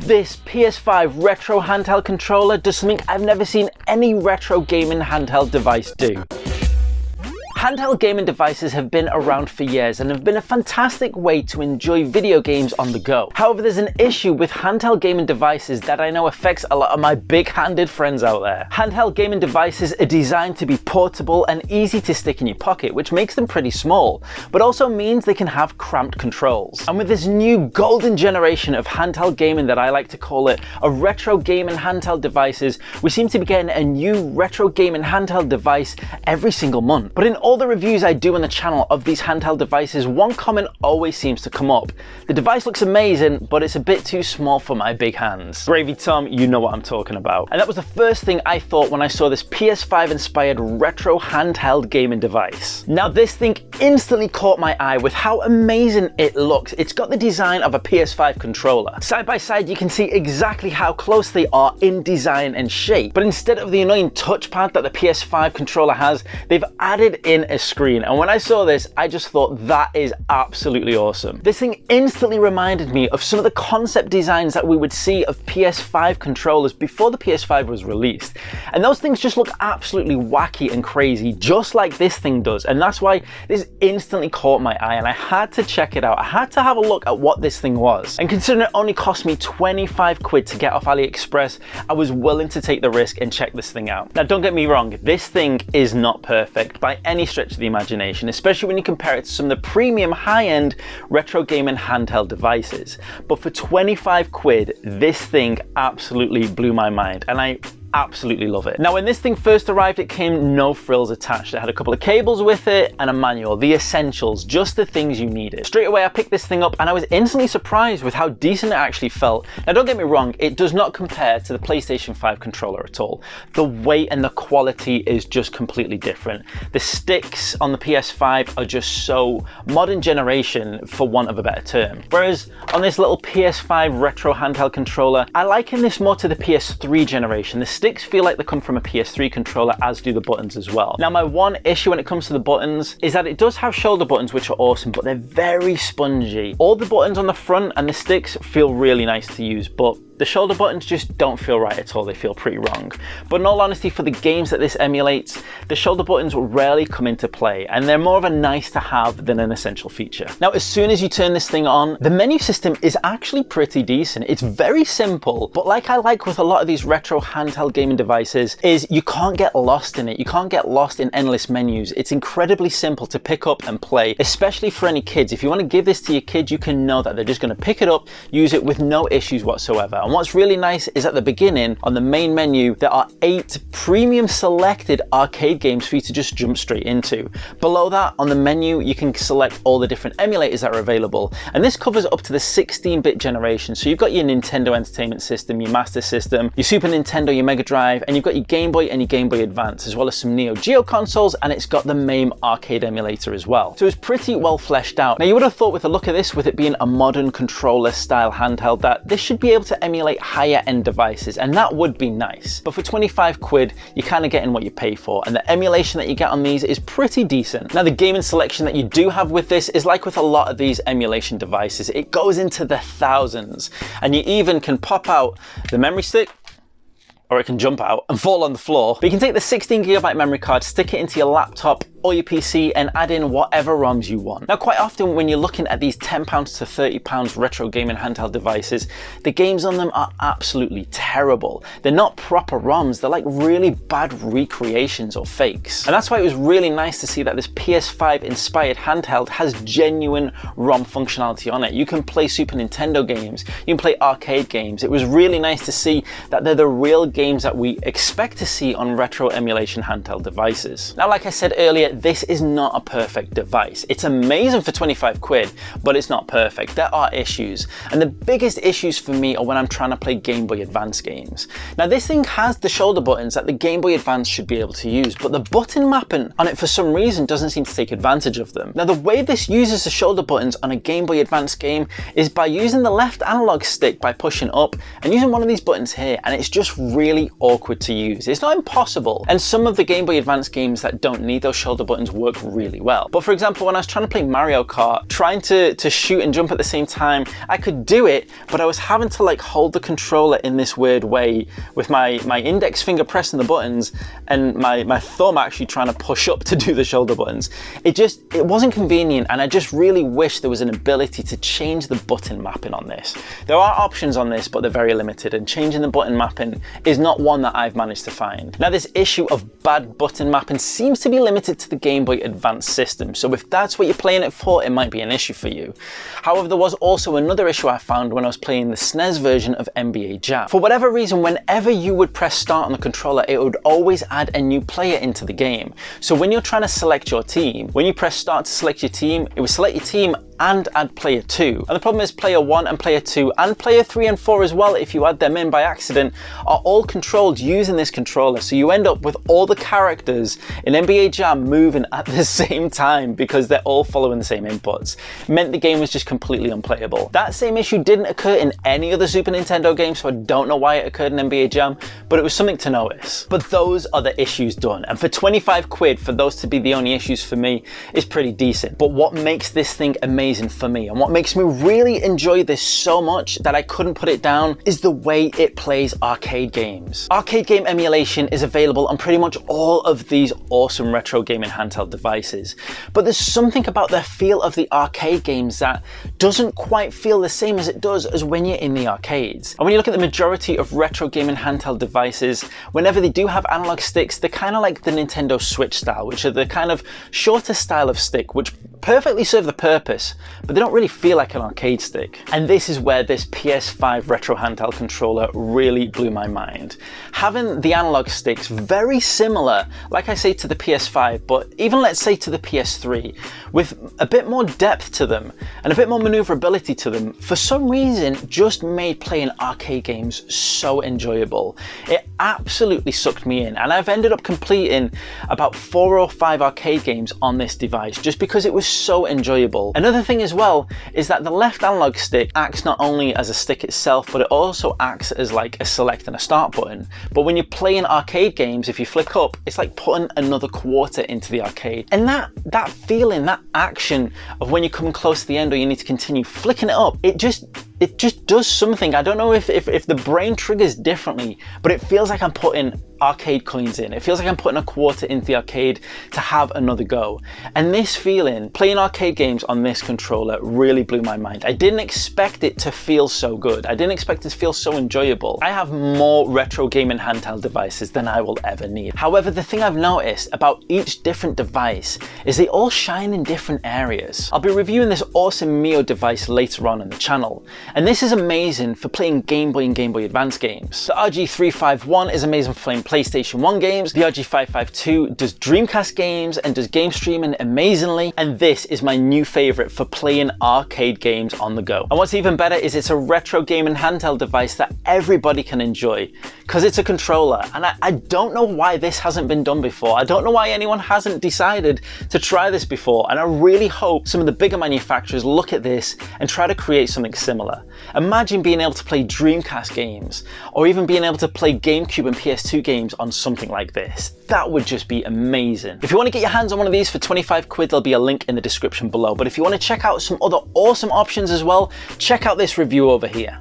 This PS5 retro handheld controller does something I've never seen any retro gaming handheld device do. Handheld gaming devices have been around for years and have been a fantastic way to enjoy video games on the go. However, there's an issue with handheld gaming devices that I know affects a lot of my big-handed friends out there. Handheld gaming devices are designed to be portable and easy to stick in your pocket, which makes them pretty small, but also means they can have cramped controls. And with this new golden generation of handheld gaming that I like to call it, of retro gaming handheld devices, we seem to be getting a new retro gaming handheld device every single month. But in all the reviews I do on the channel of these handheld devices, one comment always seems to come up. The device looks amazing, but it's a bit too small for my big hands. Gravy Tom, you know what I'm talking about. And that was the first thing I thought when I saw this PS5 inspired retro handheld gaming device. Now this thing instantly caught my eye with how amazing it looks. It's got the design of a PS5 controller. Side by side you can see exactly how close they are in design and shape, but instead of the annoying touchpad that the PS5 controller has, they've added in a screen, and when I saw this I just thought that is absolutely awesome. This thing instantly reminded me of some of the concept designs that we would see of PS5 controllers before the PS5 was released, and those things just look absolutely wacky and crazy, just like this thing does, and that's why this instantly caught my eye and I had to check it out. I had to have a look at what this thing was, and considering it only cost me 25 quid to get off AliExpress, I was willing to take the risk and check this thing out. Now don't get me wrong, this thing is not perfect by any stretch of the imagination, especially when you compare it to some of the premium high-end retro gaming handheld devices, but for 25 quid this thing absolutely blew my mind and I absolutely love it. Now when this thing first arrived it came no frills attached. It had a couple of cables with it and a manual, the essentials, just the things you needed. Straight away I picked this thing up and I was instantly surprised with how decent it actually felt. Now don't get me wrong, it does not compare to the PlayStation 5 controller at all. The weight and the quality is just completely different. The sticks on the PS5 are just so modern generation, for want of a better term. Whereas on this little PS5 retro handheld controller, I liken this more to the PS3 generation. The sticks feel like they come from a PS3 controller, as do the buttons as well. Now my one issue when it comes to the buttons is that it does have shoulder buttons which are awesome, but they're very spongy. All the buttons on the front and the sticks feel really nice to use, but the shoulder buttons just don't feel right at all. They feel pretty wrong. But in all honesty, for the games that this emulates, the shoulder buttons rarely come into play and they're more of a nice to have than an essential feature. Now as soon as you turn this thing on, the menu system is actually pretty decent. It's very simple, but like I like with a lot of these retro handheld gaming devices is you can't get lost in it. You can't get lost in endless menus. It's incredibly simple to pick up and play, especially for any kids. If you want to give this to your kids, you can know that they're just going to pick it up, use it with no issues whatsoever. And what's really nice is at the beginning, on the main menu, there are 8 premium selected arcade games for you to just jump straight into. Below that, on the menu, you can select all the different emulators that are available. And this covers up to the 16-bit generation. So you've got your Nintendo Entertainment System, your Master System, your Super Nintendo, your Mega Drive, and you've got your Game Boy and your Game Boy Advance, as well as some Neo Geo consoles, and it's got the MAME arcade emulator as well. So it's pretty well fleshed out. Now you would have thought with the look of this, with it being a modern controller style handheld, that this should be able to emulate higher end devices, and that would be nice. But for 25 quid, you're kind of getting what you pay for, and the emulation that you get on these is pretty decent. Now the gaming selection that you do have with this is like with a lot of these emulation devices. It goes into the thousands, and you even can pop out the memory stick, or it can jump out and fall on the floor. But you can take the 16GB memory card, stick it into your laptop or your PC and add in whatever ROMs you want. Now quite often when you're looking at these £10 to £30 retro gaming handheld devices, the games on them are absolutely terrible. They're not proper ROMs, they're like really bad recreations or fakes. And that's why it was really nice to see that this PS5 inspired handheld has genuine ROM functionality on it. You can play Super Nintendo games, you can play arcade games. It was really nice to see that they're the real games that we expect to see on retro emulation handheld devices. Now like I said earlier, this is not a perfect device. It's amazing for 25 quid, but it's not perfect. There are issues, and the biggest issues for me are when I'm trying to play Game Boy Advance games. Now this thing has the shoulder buttons that the Game Boy Advance should be able to use, but the button mapping on it for some reason doesn't seem to take advantage of them. Now the way this uses the shoulder buttons on a Game Boy Advance game is by using the left analog stick by pushing up and using one of these buttons here, and it's just really awkward to use. It's not impossible, and some of the Game Boy Advance games that don't need those shoulder buttons work really well. But for example, when I was trying to play Mario Kart, trying to shoot and jump at the same time, I could do it, but I was having to like hold the controller in this weird way with my index finger pressing the buttons and my thumb actually trying to push up to do the shoulder buttons. It wasn't convenient, and I just really wish there was an ability to change the button mapping on this. There are options on this, but they're very limited, and changing the button mapping is not one that I've managed to find. Now, this issue of bad button mapping seems to be limited to the Game Boy Advance system, so if that's what you're playing it for, it might be an issue for you. However, there was also another issue I found when I was playing the SNES version of NBA Jam. For whatever reason, whenever you would press start on the controller, it would always add a new player into the game. So when you're trying to select your team, when you press start to select your team, it would select your team and add player 2. And the problem is player 1 and player 2 and player 3 and 4 as well, if you add them in by accident, are all controlled using this controller. So you end up with all the characters in NBA Jam moving at the same time because they're all following the same inputs. It meant the game was just completely unplayable. That same issue didn't occur in any other Super Nintendo game, so I don't know why it occurred in NBA Jam, but it was something to notice. But those are the issues done, and for 25 quid for those to be the only issues for me is pretty decent. But what makes this thing amazing for me, and what makes me really enjoy this so much that I couldn't put it down, is the way it plays arcade games. Arcade game emulation is available on pretty much all of these awesome retro gaming handheld devices, but there's something about the feel of the arcade games that doesn't quite feel the same as it does as when you're in the arcades. And when you look at the majority of retro gaming handheld devices, whenever they do have analog sticks, they're kind of like the Nintendo Switch style, which are the kind of shorter style of stick, which perfectly serve the purpose, but they don't really feel like an arcade stick. And this is where this PS5 retro handheld controller really blew my mind. Having the analog sticks very similar, like I say, to the PS5, but even let's say to the PS3, with a bit more depth to them and a bit more maneuverability to them, for some reason just made playing arcade games so enjoyable. It absolutely sucked me in, and I've ended up completing about 4 or 5 arcade games on this device just because it was so enjoyable. Another thing as well is that the left analog stick acts not only as a stick itself, but it also acts as like a select and a start button. But when you're playing arcade games, if you flick up, it's like putting another quarter into the arcade. And that feeling, that action of when you're coming close to the end or you need to continue flicking it up, it just does something. I don't know if the brain triggers differently, but it feels like I'm putting arcade coins in. It feels like I'm putting a quarter into the arcade to have another go. And this feeling, playing arcade games on this controller, really blew my mind. I didn't expect it to feel so good. I didn't expect it to feel so enjoyable. I have more retro gaming handheld devices than I will ever need. However, the thing I've noticed about each different device is they all shine in different areas. I'll be reviewing this awesome Mio device later on in the channel, and this is amazing for playing Game Boy and Game Boy Advance games. The RG351 is amazing for playing PlayStation 1 games, the RG552 does Dreamcast games and does game streaming amazingly, and this is my new favourite for playing arcade games on the go. And what's even better is it's a retro gaming handheld device that everybody can enjoy, because it's a controller, and I don't know why this hasn't been done before. I don't know why anyone hasn't decided to try this before, and I really hope some of the bigger manufacturers look at this and try to create something similar. Imagine being able to play Dreamcast games, or even being able to play GameCube and PS2 games on something like this. That would just be amazing. If you want to get your hands on one of these for 25 quid, there'll be a link in the description below. But if you want to check out some other awesome options as well, check out this review over here.